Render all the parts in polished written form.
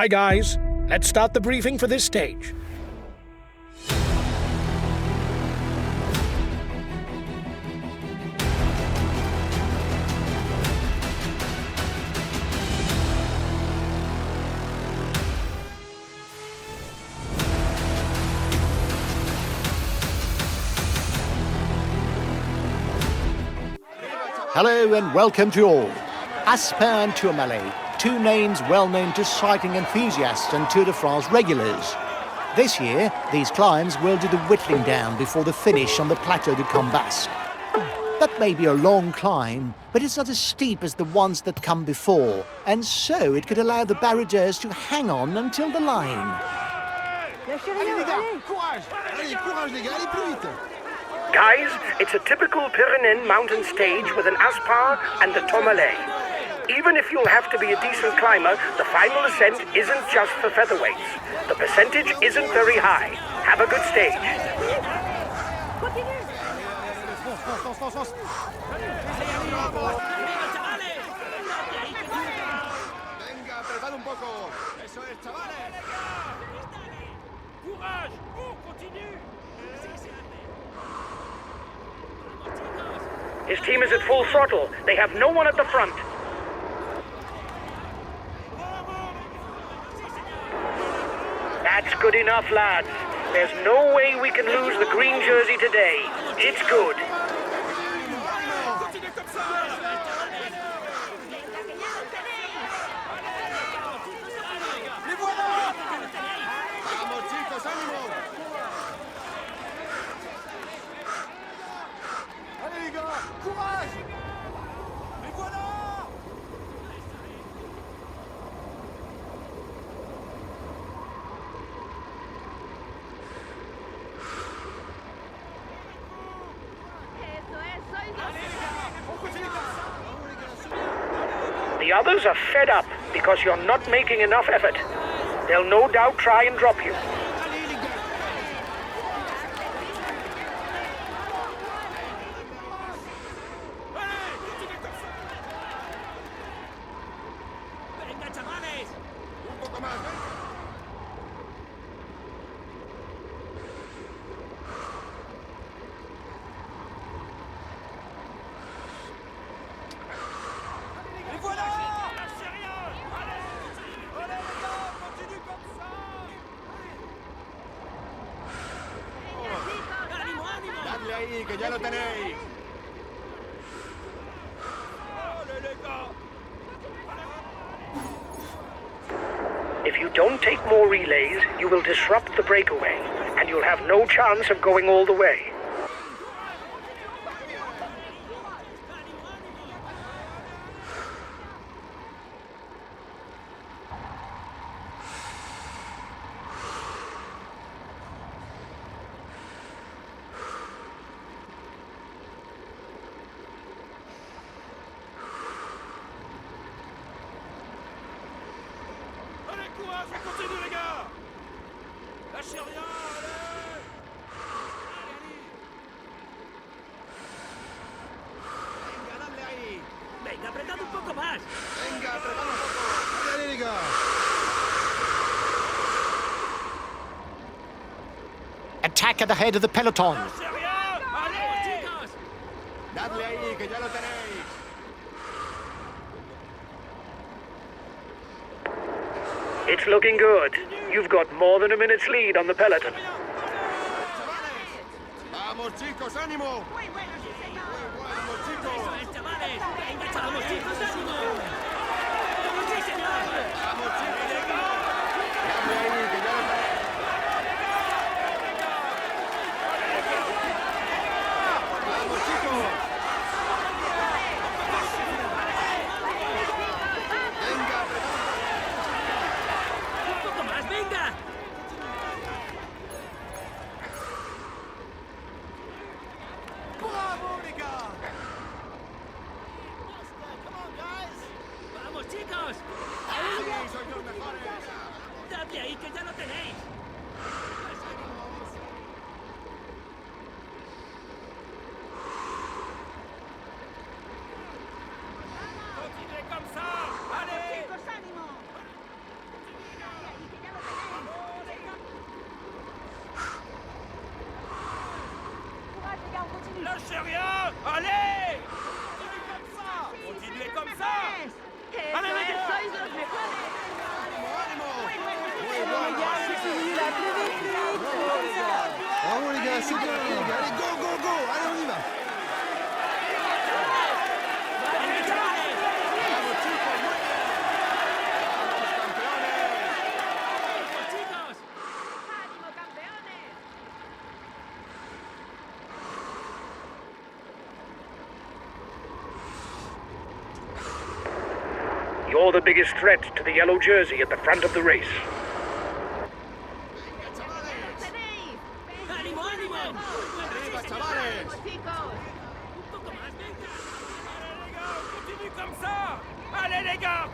Hi guys, let's start the briefing for this stage. Hello and welcome to all. Aspin and Tourmalet, two names well known to cycling enthusiasts and Tour de France regulars. This year, these climbs will do the whittling down before the finish on the Cauterets-Cambasque. That may be a long climb, but it's not as steep as the ones that come before, and so it could allow the baroudeurs to hang on until the line. Guys, it's a typical Pyrenean mountain stage with an Aspin and the Tourmalet. Even if you'll have to be a decent climber, the final ascent isn't just for featherweights. The percentage isn't very high. Have a good stage. His team is at full throttle. They have no one at the front. That's good enough, lads. There's no way we can lose the green jersey today. It's good. The others are fed up because you're not making enough effort. They'll no doubt try and drop you. Que ya lo tenéis. If you don't take more relays, you will disrupt the breakaway, and you'll have no chance of going all the way. Continue les gars. Lâchez rien, allez. Venga, dale ahí. Venga, apretad un poco más. Venga, apretad un poco. Allez les gars. Attack at the head of the peloton. Lâchez rien. Allez. Dadle ahí, que ya lo tenéis. It's looking good. You've got more than a minute's lead on the peloton. Vamos chicos, ánimo. Muy bueno, sí señor. Vamos chicos. Eso es, chavales. Venga, vamos chicos, ánimo. Vamos sí, señor. Vamos chicos, dale ahí, que ya lo tenéis. Vamos chicos. Venga, un poco más, venga. Bravo, les gars. Vamos chicos. Sí, sois los mejores. Dadle ahí, que ya lo tenéis. Continuez comme ça. Allez. Chicos, ánimo. Bravo les gars, c'est bien les gars. Allez, go, go, go. Allez, on y va. You're the biggest threat to the yellow jersey at the front of the race. ¡Ánimo, ánimo! Arriba, chavales. ¡Un poco más, venga! ¡Continue comme ça! ¡Allez, les gars!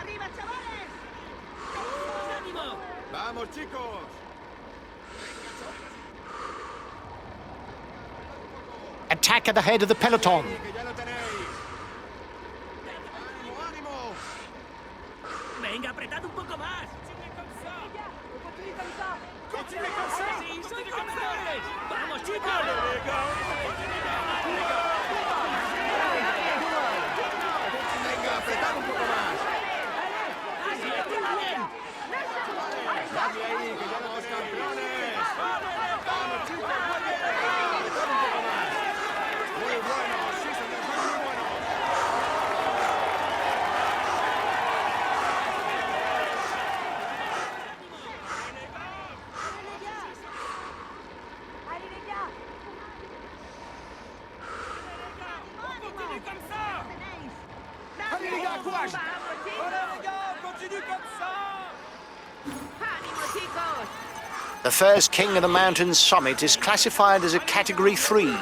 ¡Arriba, chavales! ¡Ánimo! Vamos, chicos. Attack at the head of the peloton. Que ya lo tenéis. Ánimo, ánimo. ¡Venga, apretad un poco más! ¡Continue comme ça! ¡Sí, soy campeones! ¡Vamos, chicos! Venga, apretad un poco más. ¡Así está bien! Dadle ahí, que ya somos campeones. Vamos, chicos, muy bien. Apretad un poco más. Muy bueno, sí, señor, muy bueno. Allez les gars! ¡Continue comme ça! Allez les gars, courage. Continue comme ça! ¡Ánimo, chicos! The first king of the mountain summit is classified as a Category 3.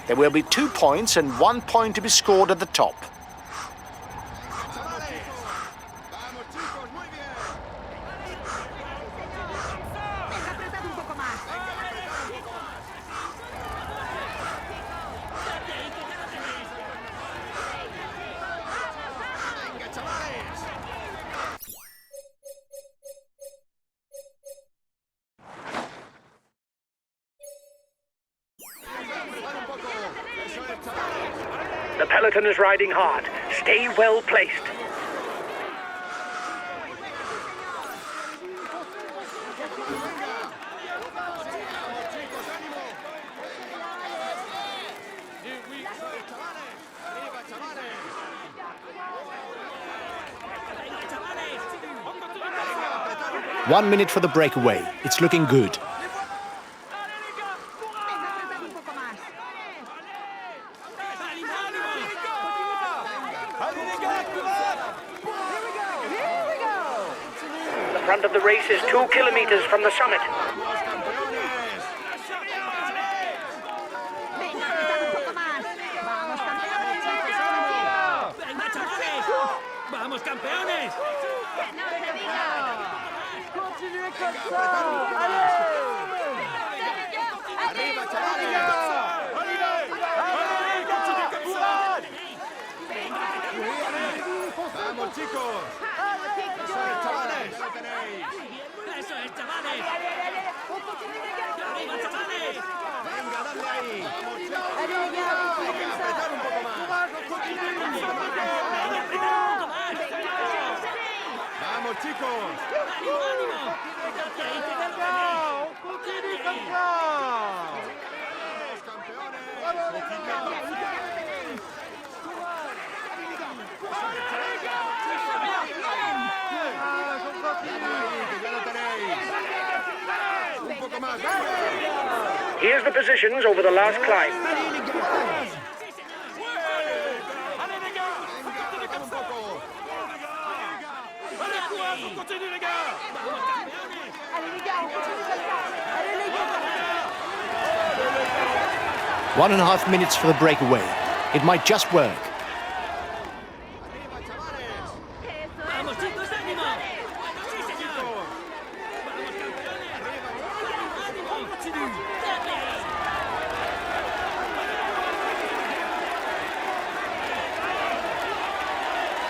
There will be 2 points and 1 point to be scored at the top. Chavales. Vamos, chicos, muy bien. Venga, apretad un poco más. Venga, chavales. Avanzar un poco. Eso es, chavales. The peloton is riding hard. Stay well placed. Vamos, chicos, ánimo. Eso es, chavales. Arriba, chavales. ¡Venga, chavales! 1 minute for the breakaway. It's looking good. Venga, apretad un poco más. ¡Ánimo, ánimo! The front of the race is 2 kilometers from the summit. Vamos, campeones. Venga, apretad un poco más. ¡Vamos, campeones! ¡Venga, chavales! ¡Vamos, campeones! ¡Que no se diga! Arriba, chavales. Vamos, chicos. Eso es, chavales. Lo tenéis. ¡Eso es, chavales! ¡Arriba, chavales! Venga, dadle ahí. Vamos, chicos. Venga, apretad un poco más. ¡Venga, apretad un poco más! Vamos, chicos. ¡Ánimo, ánimo! Vamos, campeones. Dadle ahí, que ya lo tenéis. Un poco más. ¡Vamos! Here's the positions over the last climb. Apretad un poco. ¡Continue, les gars! ¡Vamos, campeones! 1.5 minutes for the breakaway. It might just work. Arriba, chavales. ¡Vamos, chicos, ánimo! ¡Sí, señor! ¡Vamos, campeones! ¡Ánimo! ¡Continue! ¡Dale ahí!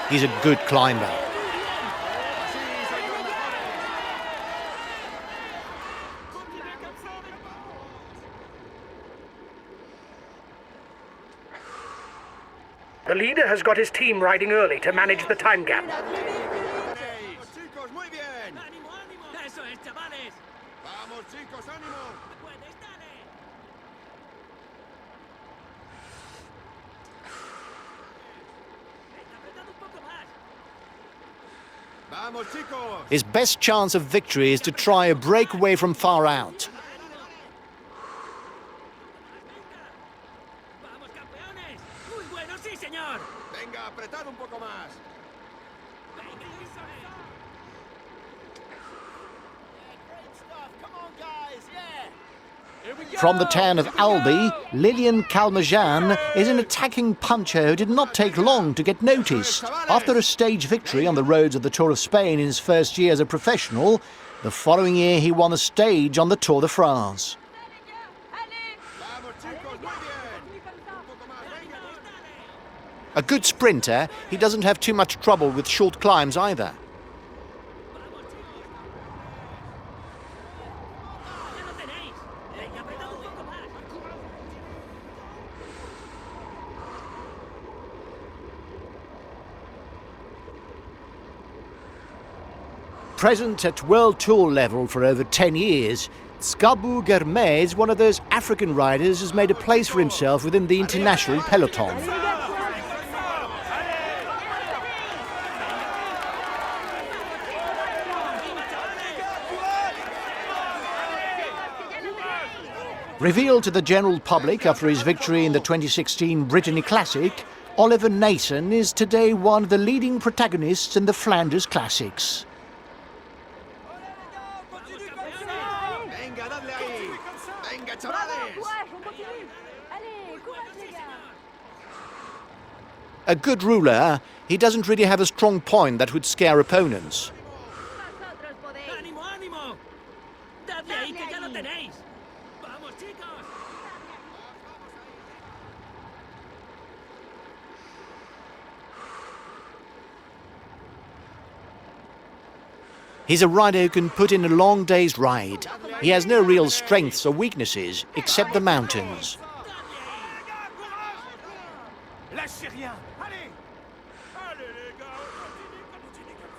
He's a good climber. The leader has got his team riding early to manage the time gap. Chicos, muy bien. ¡Ánimo, ánimo! ¡Eso es, chavales! Vamos, chicos, ánimo. ¡Puedes, dale! Venga, apretad un poco más. Vamos, chicos. His best chance of victory is to try a breakaway from far out. ¡Vamos, campeones! ¡Muy bueno, sí, señor! Venga, apretad un poco más. ¡Venga, eso es! From the town of Albi, Lilian Calmajan is an attacking puncher who did not take long to get noticed. After a stage victory on the roads of the Tour of Spain in his first year as a professional, the following year he won a stage on the Tour de France. Vamos, chicos, muy bien. Un poco más, venga. A good sprinter, he doesn't have too much trouble with short climbs either. ¡Ya lo tenéis! ¡Venga, apretad un poco más! Present at World Tour level for over 10 years, Skabu Germain is one of those African riders who's made a place for himself within the international peloton. Revealed to the general public after his victory in the 2016 Brittany Classic, Oliver Nason is today one of the leading protagonists in the Flanders Classics. Venga, dadle ahí. Venga, chavales. A good ruler, he doesn't really have a strong point that would scare opponents. Vosotros podéis. ¡Ánimo, ánimo! ¡Dadle ahí, que ya lo tenéis! ¡Vamos, chicos! He's a rider who can put in a long day's ride. He has no real strengths or weaknesses, except the mountains. ¡Lâchez rien! ¡Allez! ¡Allez, les gars! Continue comme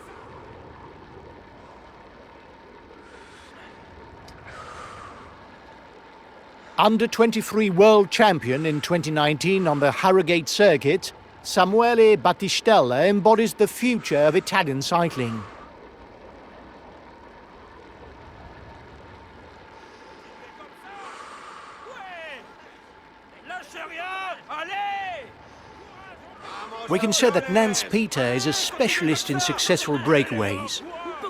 ça! Under 23 world champion in 2019 on the Harrogate circuit, Samuele Battistella embodies the future of Italian cycling. Ouais! Lâchez rien! Allez! We can say that Nance Peter is a specialist in successful breakaways.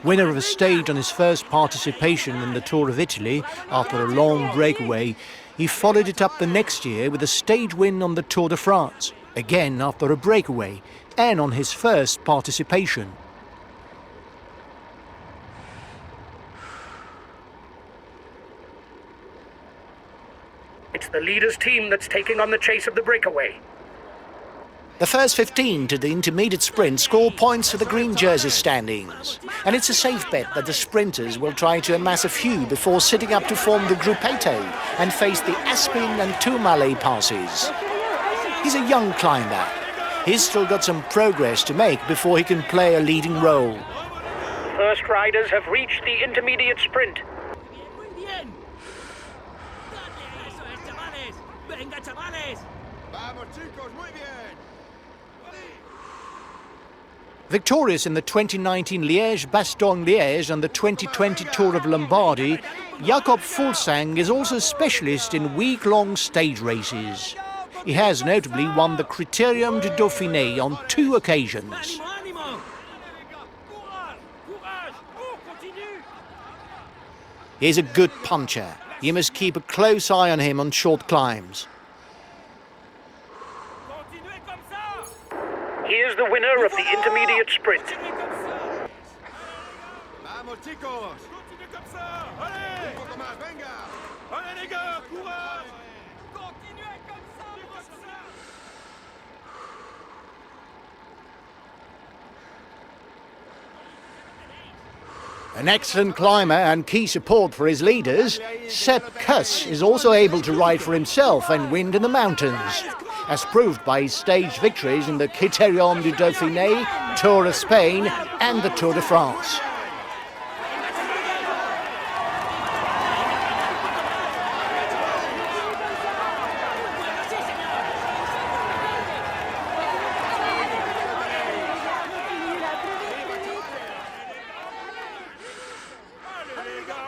Winner of a stage on his first participation in the Tour of Italy after a long breakaway, he followed it up the next year with a stage win on the Tour de France, again after a breakaway, and on his first participation. It's the leader's team that's taking on the chase of the breakaway. The first 15 to the intermediate sprint score points for the green jersey standings. And it's a safe bet that the sprinters will try to amass a few before sitting up to form the Gruppetto and face the Aspin and Tourmalet passes. He's a young climber. He's still got some progress to make before he can play a leading role. First riders have reached the intermediate sprint. Muy bien! ¡Dadle! ¡Eso es, chavales! ¡Venga, chavales! Vamos, chicos, muy bien. Victorious in the 2019 Liège-Bastogne-Liège and the 2020 Tour of Lombardy, Jakob Fuglsang is also a specialist in week-long stage races. He has notably won the Critérium du Dauphiné on 2 occasions. ¡Ánimo, ánimo! ¡Courage! ¡Courage! ¡Oh, continue! He's a good puncher. You must keep a close eye on him on short climbs. Continuez comme ça! Here's the winner of the intermediate sprint. Continuez comme ça! Vamos, chicos. Continuez comme ça! Allez! Un poco más, venga. Allez, les gars! Courage! Continuez comme ça! An excellent climber and key support for his leaders, Sepp Kuss is also able to ride for himself and win in the mountains, as proved by his stage victories in the Critérium du Dauphiné, Tour of Spain and the Tour de France.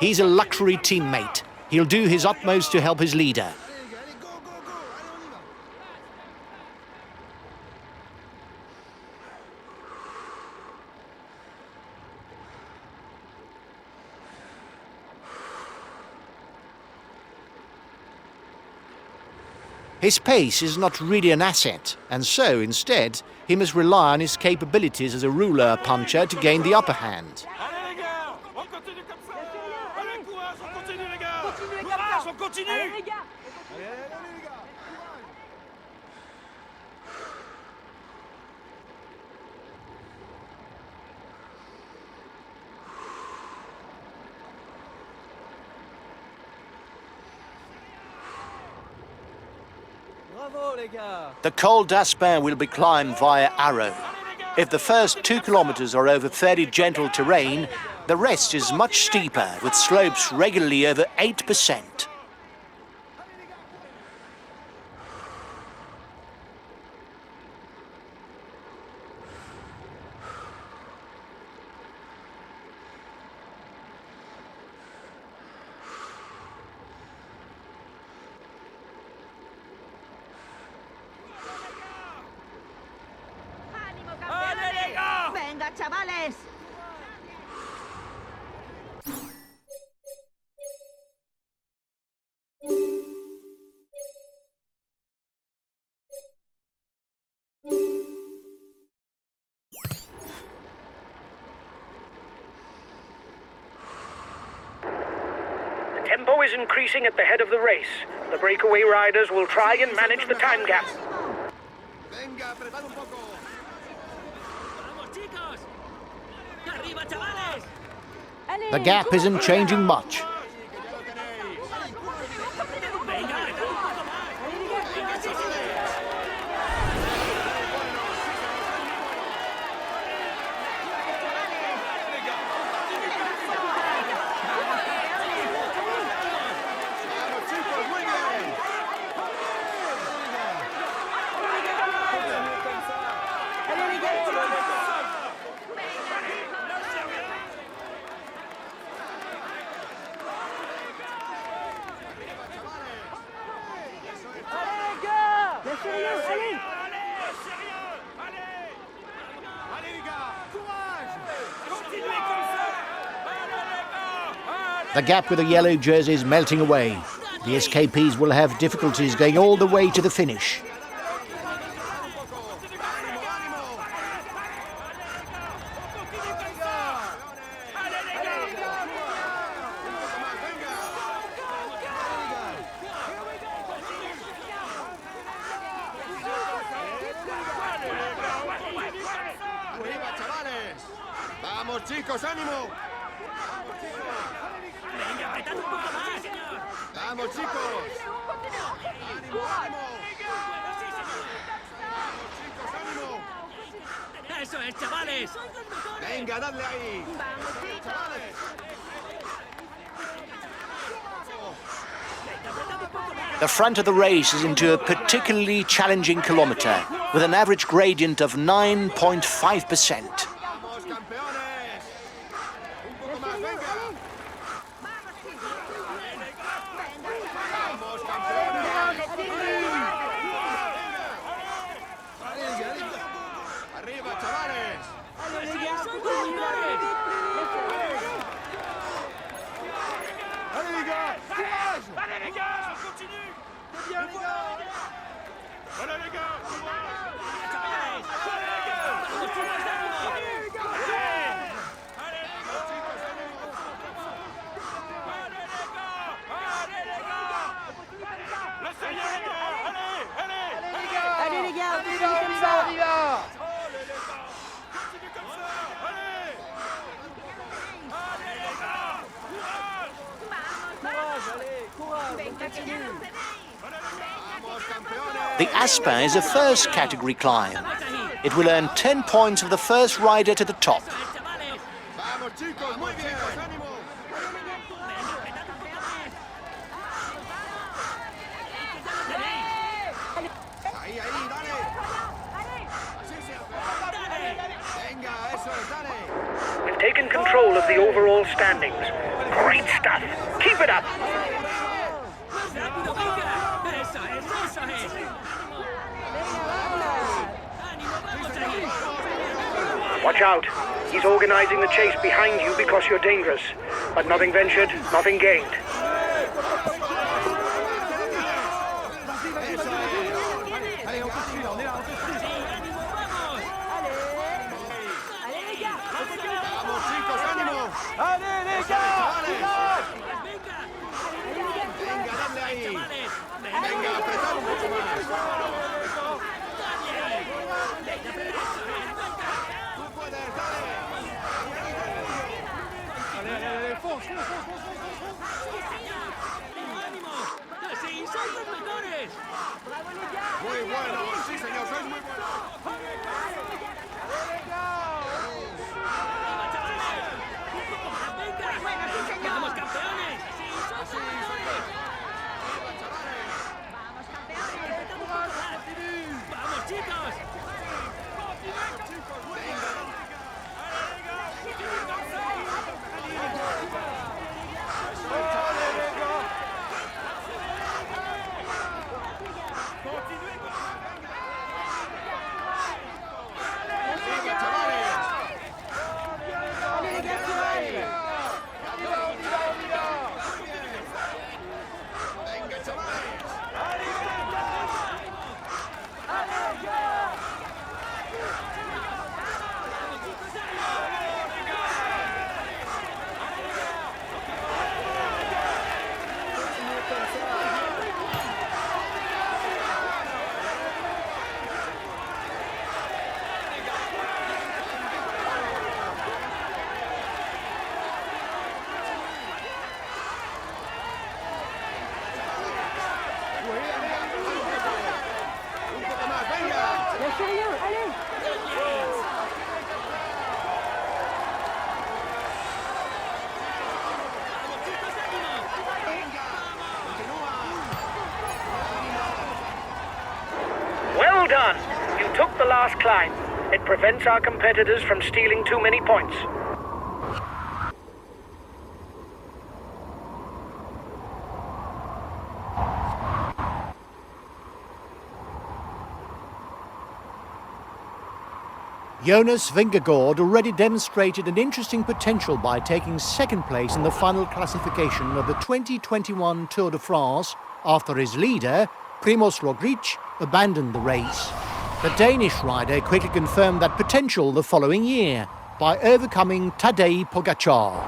He's a luxury teammate. He'll do his utmost to help his leader. His pace is not really an asset, and so, instead, he must rely on his capabilities as a ruler puncher to gain the upper hand. Allez les gars, on continue comme ça. Allez courage, on continue les gars. Courage, on continue. The Col d'Aspin will be climbed via arrow. If the first 2 kilometers are over fairly gentle terrain, the rest is much steeper, with slopes regularly over 8%. ¡Ánimo, campeones! ¡Venga, chavales! The tempo is increasing at the head of the race. The breakaway riders will try and manage the time gap. Venga, apretad un poco. Vamos chicos. Arriba chavales. The gap isn't changing much. The gap with the yellow jersey is melting away. The escapees will have difficulties going all the way to the finish. Arriba, chavales. Vamos, chicos, ánimo. Vamos, chicos. Ánimo, ánimo. Vamos, chicos, ánimo. Eso es chavales. Venga, dadle ahí. Chavales. The front of the race is into a particularly challenging kilometre, with an average gradient of 9.5%. Vamos, campeones. Un poco más, venga. Vamos, campeones. Arriba, chavales. Allez les gars, on continue. C'est bien les gars. Voilà les gars. Chavales. Allez les gars. Allez les gars. Allez les gars. Allez les gars. Laissez rien les gars. Allez. Allez les gars, on continue comme ça. Allez les gars. Continue comme ça. Allez. Allez les gars. Courage. Venga, chavales. Vamos, campeones. The Aspin is a first category climb. It will earn 10 points for the first rider to the top. Vamos, chicos, muy bien. Ánimo. Ahí, dale. Así se hace. Venga, eso es, dale. We've taken control of the overall standings. Great stuff. Keep it up. ¡Rápido, venga! ¡Eso es, eso es! ¡Ánimo, vamos ahí! Watch out. He's organizing the chase behind you because you're dangerous. But nothing ventured, nothing gained. Vamos, chicos, ánimo. ¡Allez, les gars! Venga, dale ahí. Venga, apretad un poco más. Tú puedes, dale. Allez, fonce, fonce, fonce, fonce. ¡Ánimo! ¡Sí, sois los mejores! Muy bueno, sí, señor, sois muy buenos. ¡Venga! ¡Vamos, campeones! ¡Sí, sois los mejores! ¡Vamos, chicos! Well done. You took the last climb. It prevents our competitors from stealing too many points. Jonas Vingegaard already demonstrated an interesting potential by taking second place in the final classification of the 2021 Tour de France after his leader, Primož Roglič, abandoned the race. The Danish rider quickly confirmed that potential the following year by overcoming Tadej Pogačar.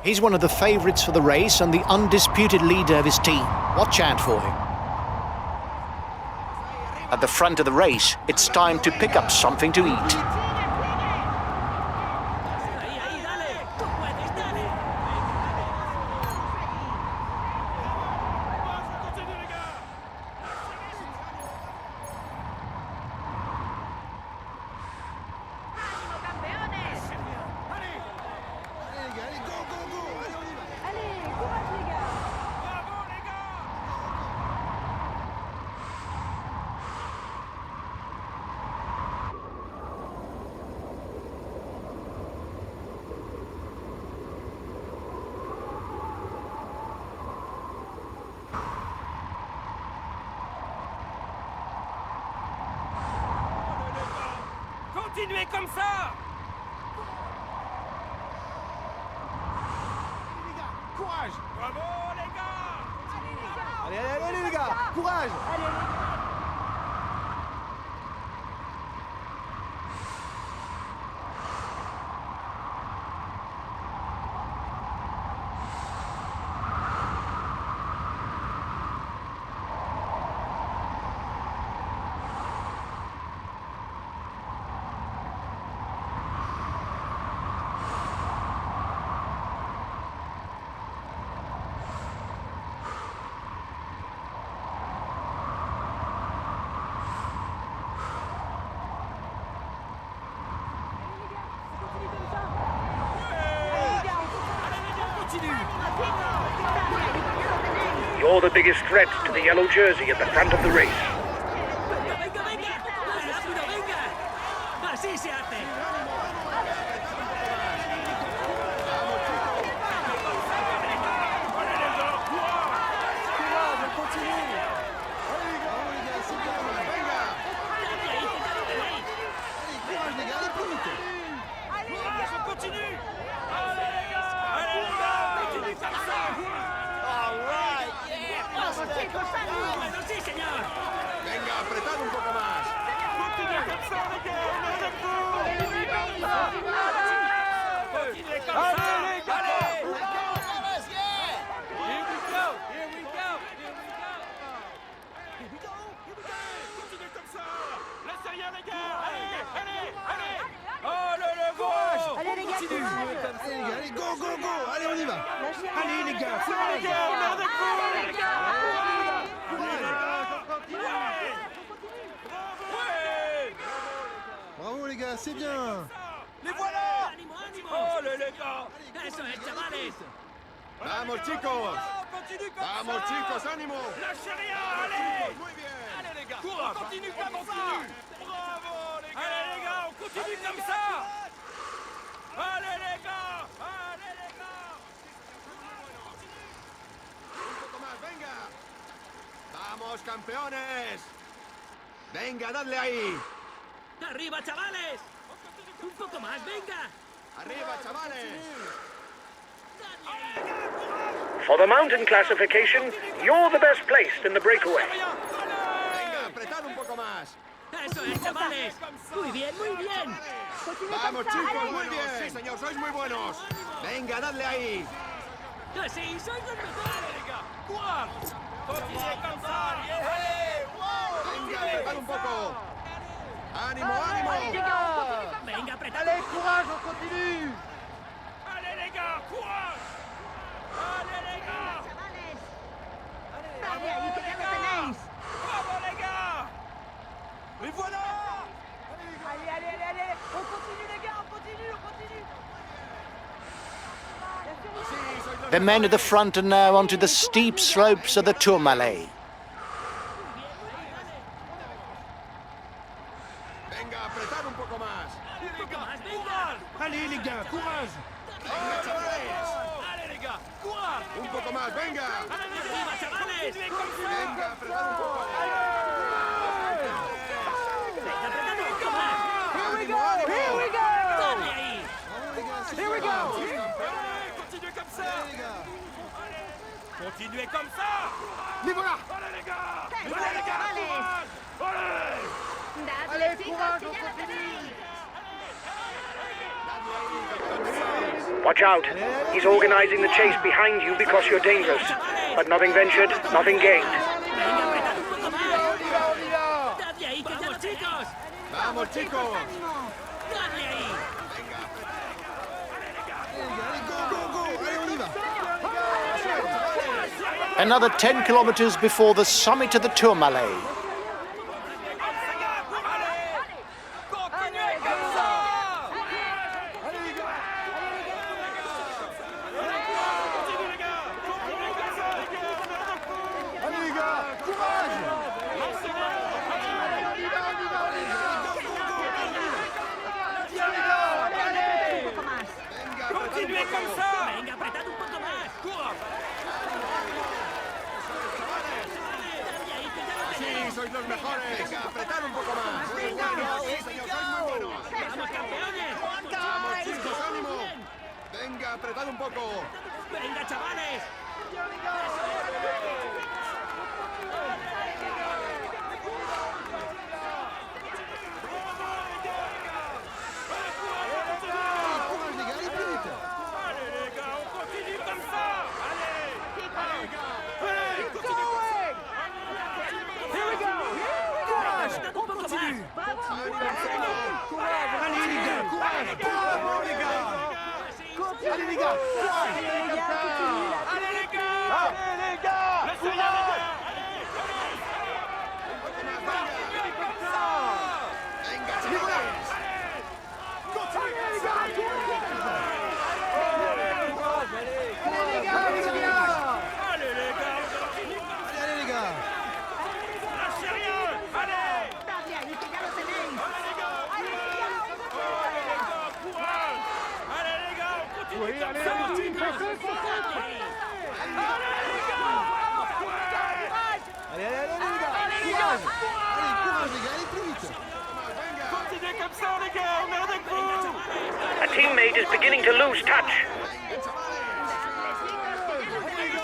He's one of the favourites for the race and the undisputed leader of his team. Watch out for him. At the front of the race, it's time to pick up something to eat. Ahí, ahí, dale. Tú puedes, dale. Allez, go, go, go. Allez, on y va. Allez, courage les gars. Continuez comme ça! Les gars, courage. Bravo, les gars! Allez, allez, allez, les gars, courage. You're the biggest threat to the yellow jersey at the front of the race. Venga, venga, venga. Rápido, venga. Así se hace. go, go. Allez, on y va. Allez, les gars, On est avec vous. Bravo, les gars, c'est bien. Les voilà. Oh, les gars. Eso es, chavales. Vamos, chicos. Continue comme ça. Vamos, chicos, ánimo. Lâchez rien, allez. Muy bien. Allez, les gars. On continue comme ça. Bravo, les gars. Allez, les gars, on continue comme ça. Allez, les gars. Allez, les gars. Un poco más, venga. Vamos, campeones. Venga, dadle ahí. Arriba, chavales. Un poco más, venga. Arriba, chavales. For the mountain classification, you're the best placed in the breakaway. Venga, apretad un poco más. Eso es, chavales. Muy bien, muy bien. Vamos, chicos, muy bien. Sí, señor, sois muy buenos. Venga, dadle ahí. Sí, sois los mejores. Continuez comme ça. Allez. Venga, apretad un poco. ¡Ánimo, ánimo! Venga, apretad. Allez, courage, on continue. Allez, les gars, courage. Allez, les gars. Dale ahí, que ya lo tenéis. Bravo, les gars. Les voilà. Allez, allez, allez, allez. On continue, les gars, on continue, on continue. The men at the front are now onto the steep slopes of the Tourmalet. Venga, apretad un poco más. Allez, les gars, courage. Venga, chavales. Allez, les gars, courage. Un poco más, venga. Arriba, chavales. Venga, apretad un poco. Venga, apretad un poco más. ¡Ánimo, ánimo! Dale ahí. Here we go. Continuez comme ça. Continuez comme ça. Les voilà. Allez, les gars. Venga, Allez, les gars, chavales. courage. Allez. Dale, chicos, que ya lo tenéis. Watch out. He's organizing the chase behind you because you're dangerous. But nothing ventured, nothing gained. Venga, apretad un poco más. Dale ahí, que ya lo chicos. Vamos, chicos. Dale ahí. Allez, go, go, go. Allez, on y va. Another 10 kilometres before the summit of the Tourmalet. Continuez comme ça. Allez, les gars. Continuez, les gars. Continuez comme ça, les gars. Allez, les gars, courage. Un poco más. Venga, Continuez comme ça. Venga, apretad un poco más. Courage. Dale ahí, que ya lo sí, tenéis. sois los mejores. Venga, apretad un poco más. Muy buenos. Sí, señor, sois muy buenos. Vamos, campeones. Vamos, chicos, ánimo. Venga, apretad un poco. Venga, chavales. Courage, les gars, allez plus vite. Allez, les gars, on continue comme ça. Allez. Allez, Apretad un poco más. Allez, les gars, courage. Bravo, les gars. Allez, les gars, courage. Allez, les gars. Allez, les gars. Laissez rien, les gars. Continuez comme ça. Venga, chavales. Continuez, les gars. Allez, les gars, on continue comme ça. Allez, les gars. Lâchez rien. Allez. Dale ahí, que ya lo tenéis. Allez, les gars. Courage. Allez, les gars, on continue comme ça. Allez, les gars. Allez, les gars. Courage. Allez, courage, les gars, allez plus vite. Continuez comme ça, les gars. On est avec vous. A teammate is beginning to lose touch.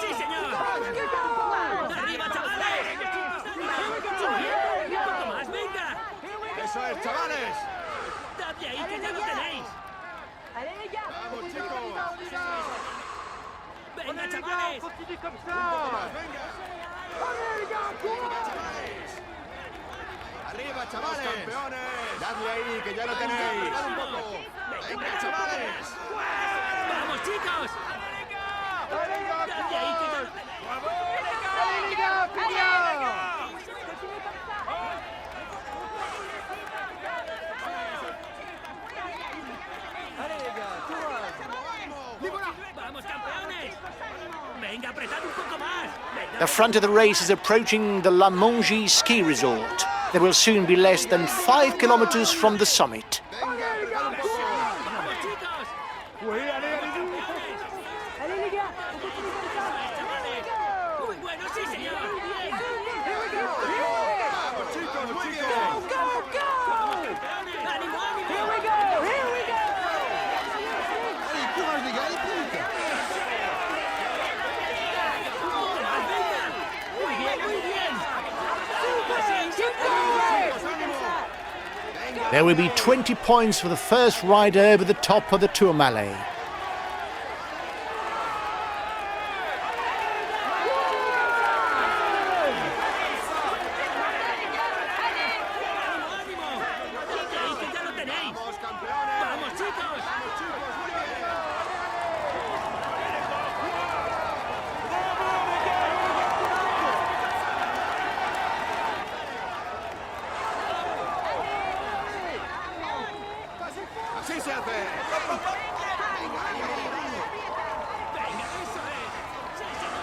Sí, señor. Arriba, chavales. Un poco más, venga. Eso es, chavales. Dale ahí, que ya lo tenéis. Vamos, chicos. Venga, chavales. Continuez comme ça. Venga. Arriba, chavales. Campeones. Dadle ahí, que ya lo tenéis. Un poco. Venga, chavales. ¡Vamos, chicos! ¡Dadle ahí, que ya lo tenéis! ¡Vamos, campeones! ¡Venga, apretad un poco más! ¡Venga! The front of the race is approaching the La Mongie ski resort. They will soon be less than 5 kilometers from the summit. ¡Vamos, chicos! Allez les gars, on continue comme ça. ¡Chavales! ¡Muy bueno, sí, señor! ¡Bien! Vamos, chicos, muy bien. ¡Campeones! ¡Ánimo, ánimo! Here we go. Allez, courage, les gars, allez, plus vite. ¡Muy bien, muy bien! There will be 20 points for the first rider over the top of the Tourmalet. ¡Ánimo! ¡Dadle ahí, que ya lo tenéis! Vamos, campeones. ¡Vamos, chicos! Vamos, chicos, muy bien. Así se hace. Venga, ánimo. ¡Venga, eso es! ¡Sí, señor!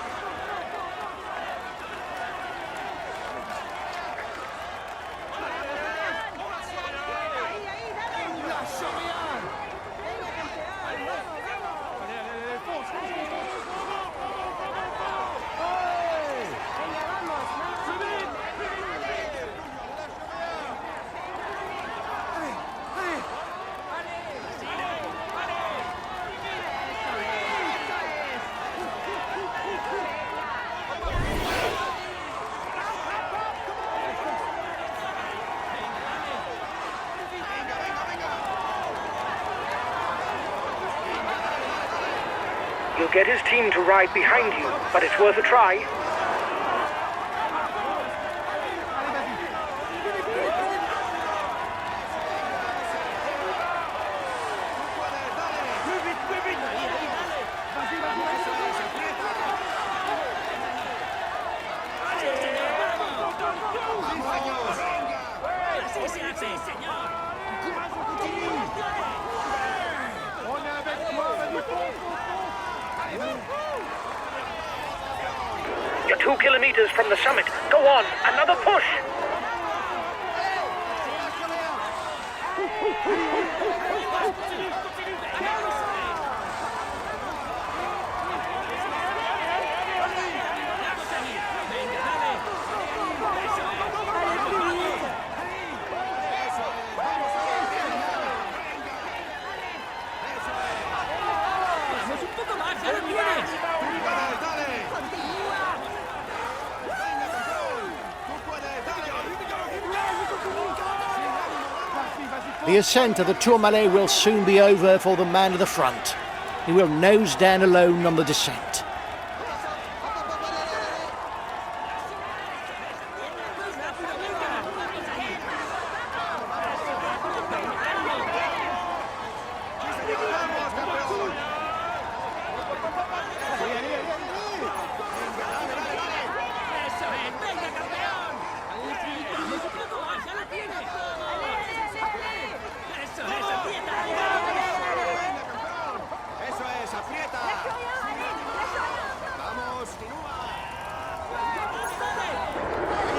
You'll get his team to ride behind you, but it's worth a try. ¡Así se hace, señor! You're 2 kilometers from the summit. Go on, another push. ¡Venga, dale! ¡Eso es! ¡Vamos, un poco más! ¡Ya lo tienes! Puedes, dale. Venga, campeón. Tú puedes, dale. The ascent of the Tourmalet will soon be over for the man at the front. He will nose down alone on the descent. Vamos, campeón. ¡Eso es! ¡Venga, campeón! ¡Vamos, un poco más! ¡Ya lo tienes! ¡Eso es! ¡Aprieta! Venga, campeón. Eso es, aprieta. Vamos, continúa.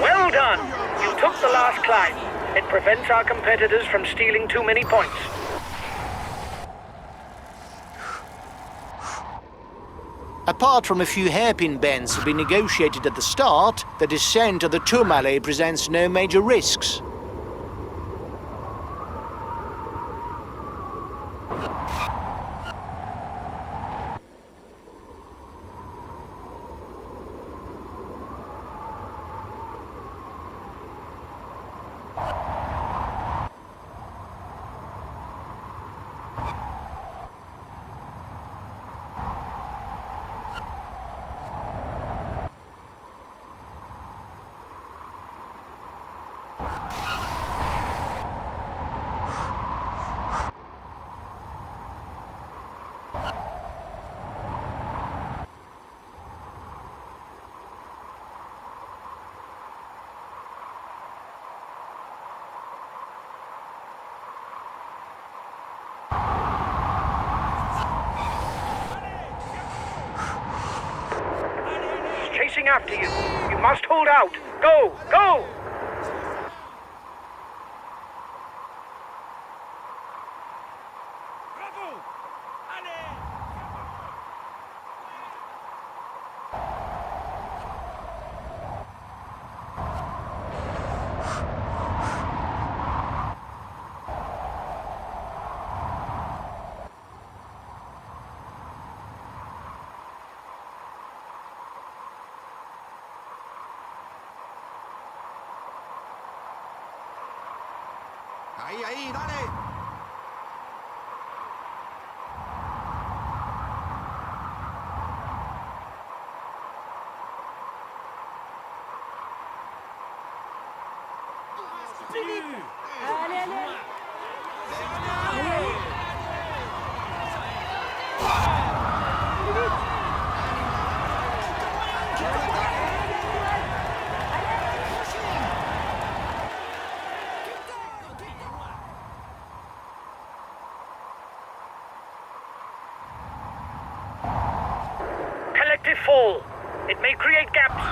Well done. You took the last climb. It prevents our competitors from stealing too many points. Apart from a few hairpin bends to be negotiated at the start, the descent of the Tourmalet presents no major risks. chasing after you. You must hold out. Go! Go! Bravo! Allez! Ahí, dale. Continue. Allez, allez. Collective fall. It may create gaps.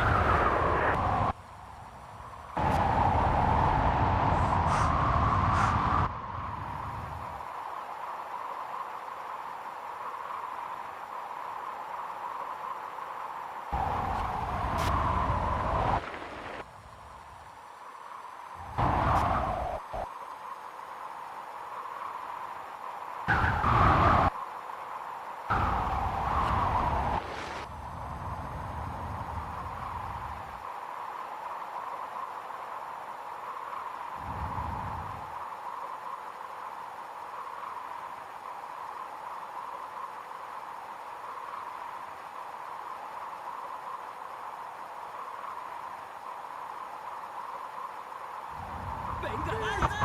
Venga, dale, dale.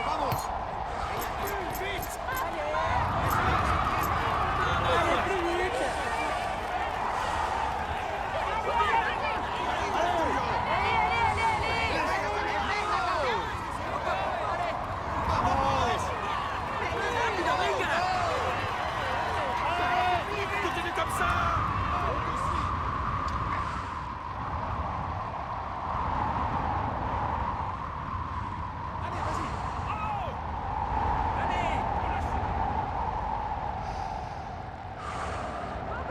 Vamos. Allez, plus vite. Rápido, venga. Continue comme ça. Allez, vas-y. Oh. Allez.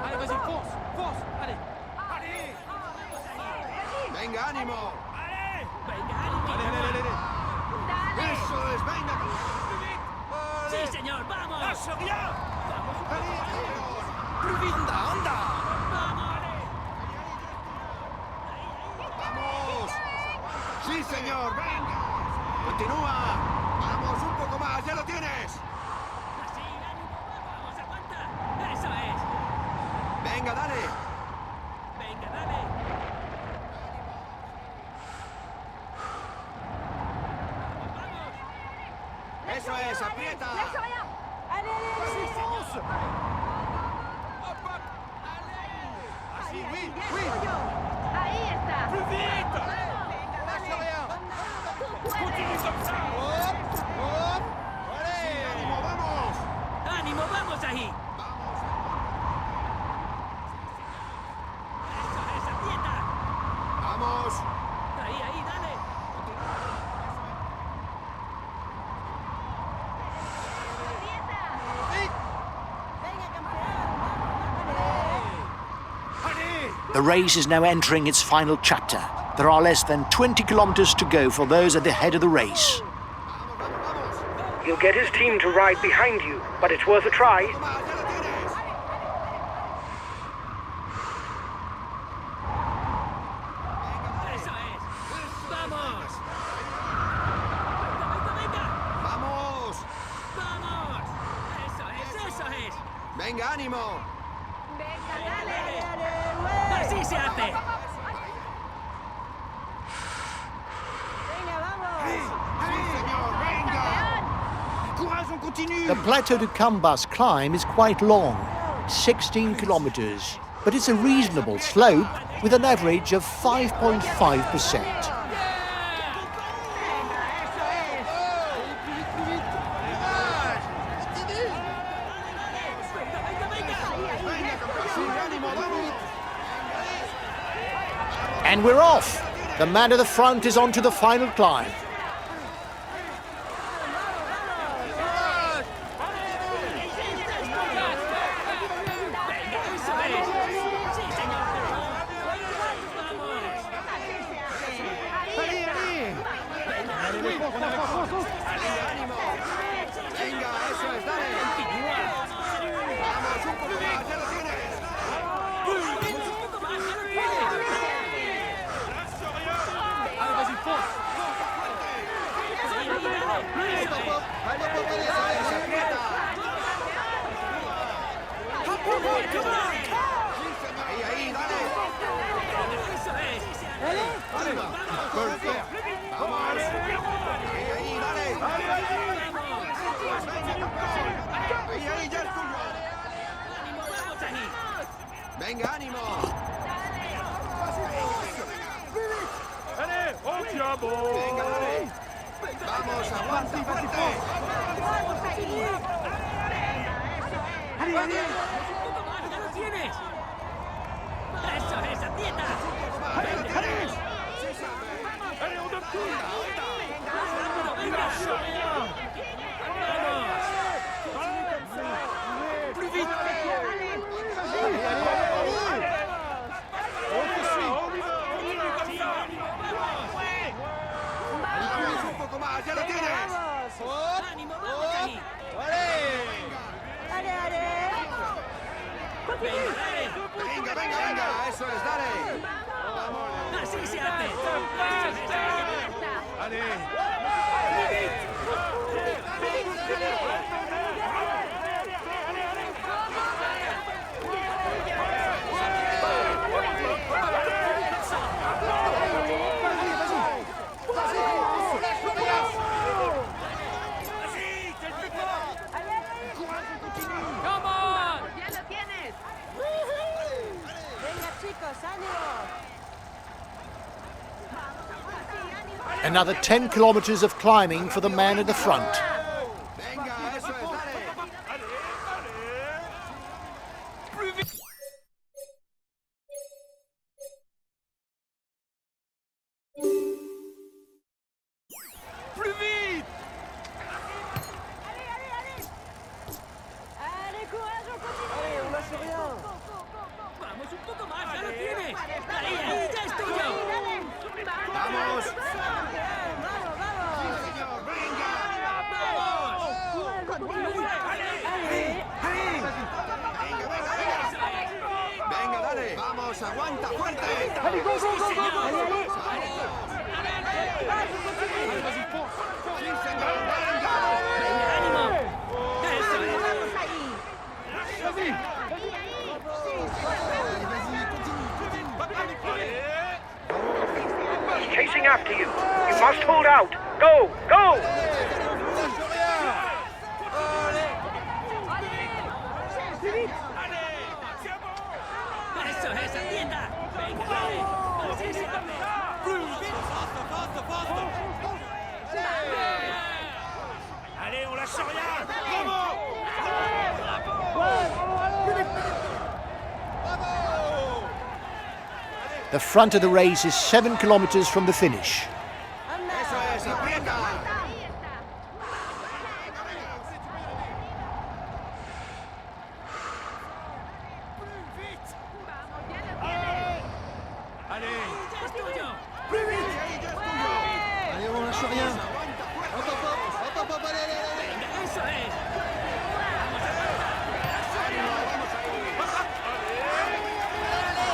Allez, vas-y, fonce. Allez. Allez. Venga, ánimo. Allez. Venga, ánimo. Allez. Eso es, venga. Sí, señor, vamos. Lâche rien. Allez. Plus vite. Anda. Vamos. Vamos. Sí, señor, venga. Continúa. Vamos, un poco más, ya lo tienes. Así, ánimo, vamos, aguanta. Eso es. Venga, dale. Venga, dale. Eso es, aprieta. Allez, allez, Fonce. Hop, hop. Así, oui, oui. Ahí está. Plus vite. Lâche rien. Continue comme ça. Hop, hop. Allez. Ánimo, vamos. Ánimo, vamos ahí. Eso es, aprieta. Vamos. Ahí, dale. The race is now entering its final chapter. There are less than 20 kilometers to go for those at the head of the race. You'll get his team to ride behind you, but it's worth a try. Toma, ya lo tienes. Eso es. Vamos. Venga. Vamos. Vamos. Eso es. Venga, ánimo. Venga, dale. Así se hace. Venga, vamos. Sí, señor, venga. Courage, on continue. The Plateau de Cambasque climb is quite long, 16 kilometers, but it's a reasonable slope with an average of 5.5%. Venga, campeón. Sí, ánimo, vamos. And we're off. The man at the front is on to the final climb. Venga, ánimo. Allez, on tient bon. Venga, dale. Vamos, aguanta fuerte. ¡Ya lo tienes! ¡Eso es, aprieta! Allez, on donne tout. ¡Rápido, venga! ¡Vamos! ¡Plus vite! Un poco más, ya lo tienes. ¡Ánimo, vamos ahí! Allez, allez. ¡Venga, dale! Venga, venga, venga, eso es, dale. ¡Así se hace! Allez. Ya lo tienes. Venga, chicos, ánimo. Another 10 kilometers of climbing for the man at the front. Venga, eso es, dale. Plus vite. Allez, courage, on continue. Allez, on lâche rien. ¡Vamos, un poco más! ¡Ya lo tienes! ¡Ahí, ahí, ya es tuyo! Vamos. Vamos, vamos. Señor, venga. Venga, dale. Vamos, aguanta fuerte. Sí, señor, venga. ¡Venga, ánimo! ¡Eso es! He's chasing after you. You must hold out. Go, go! ¡Eso es, aprieta! ¡Venga, dale! ¡Así se hace! Allez, on lâche rien. Bravo. The front of the race is 7 kilometers from the finish. Eso es, aprieta. Allez. ¡Ya es tuyo! Allez, on lâche rien. ¡Venga, eso es!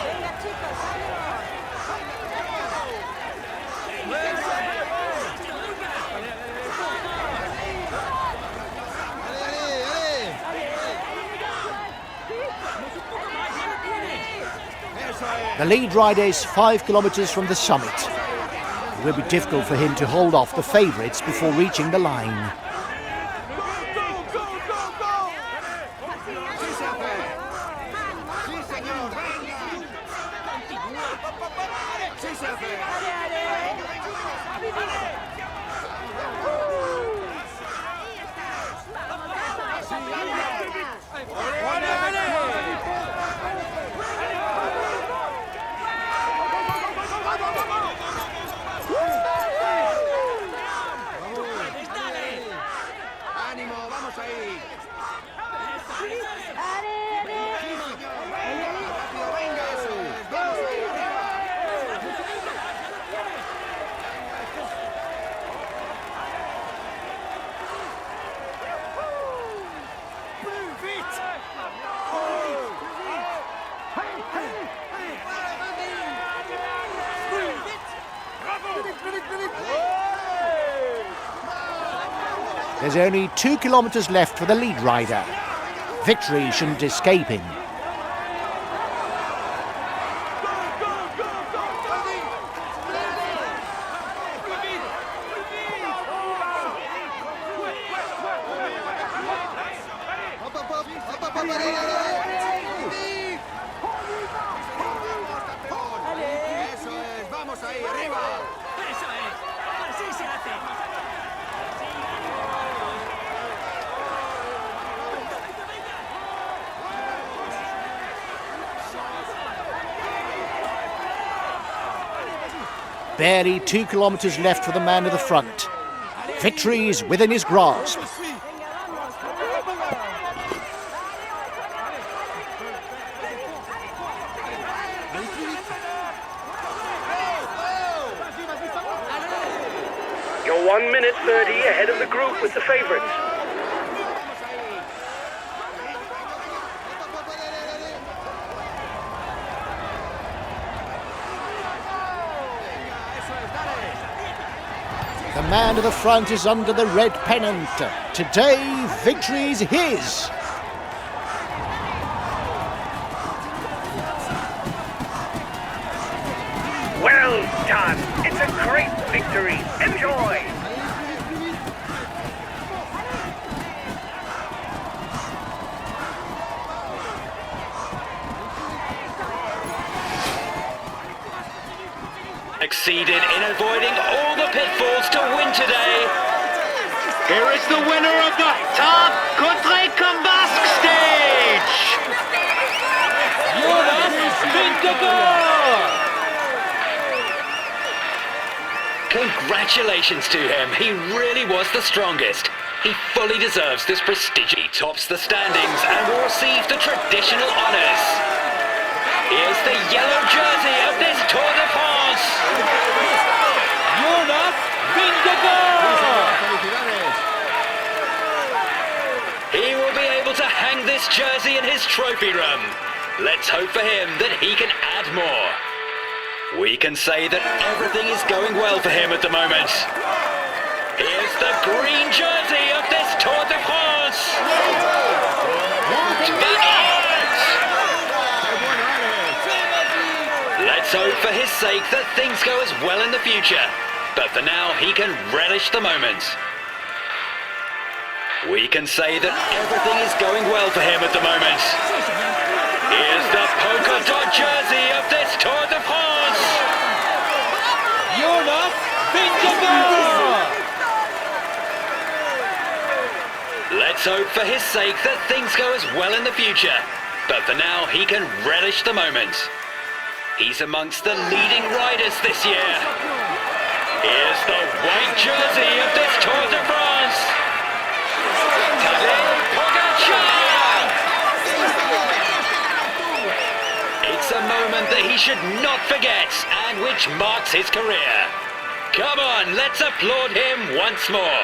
Venga, chicos, ánimo. The lead rider is 5 kilometers from the summit. It will be difficult for him to hold off the favourites before reaching the line. There's only 2 kilometres left for the lead rider. Victory shouldn't escape him. Vamos ahí, arriba. Eso es. Así se hace. Barely 2 kilometres left for the man at the front. Victory is within his grasp. You're 1 minute 30 ahead of the group with the favourites. The man at the front is under the red pennant. Today, victory is his. Well done. It's a great victory. Enjoy. Succeeded in avoiding all the pitfalls to win today. Here is the winner of the Tarbes Cauterets-Cambasque stage. Congratulations to him. He really was the strongest. He fully deserves this prestige. He tops the standings and will receive the traditional honours. Here's the yellow jersey of this Tour de France. He will be able to hang this jersey in his trophy room. Let's hope for him that he can add more. We can say that everything is going well for him at the moment. Here's the green jersey of this Tour de France. Let's hope for his sake that things go as well in the future. But for now, he can relish the moment. We can say that everything is going well for him at the moment. Here's the polka dot jersey of this Tour de France. Let's hope for his sake that things go as well in the future. But for now, he can relish the moment. He's amongst the leading riders this year. Here's the white jersey of this Tour de France. It's a moment that he should not forget and which marks his career. Come on, let's applaud him once more.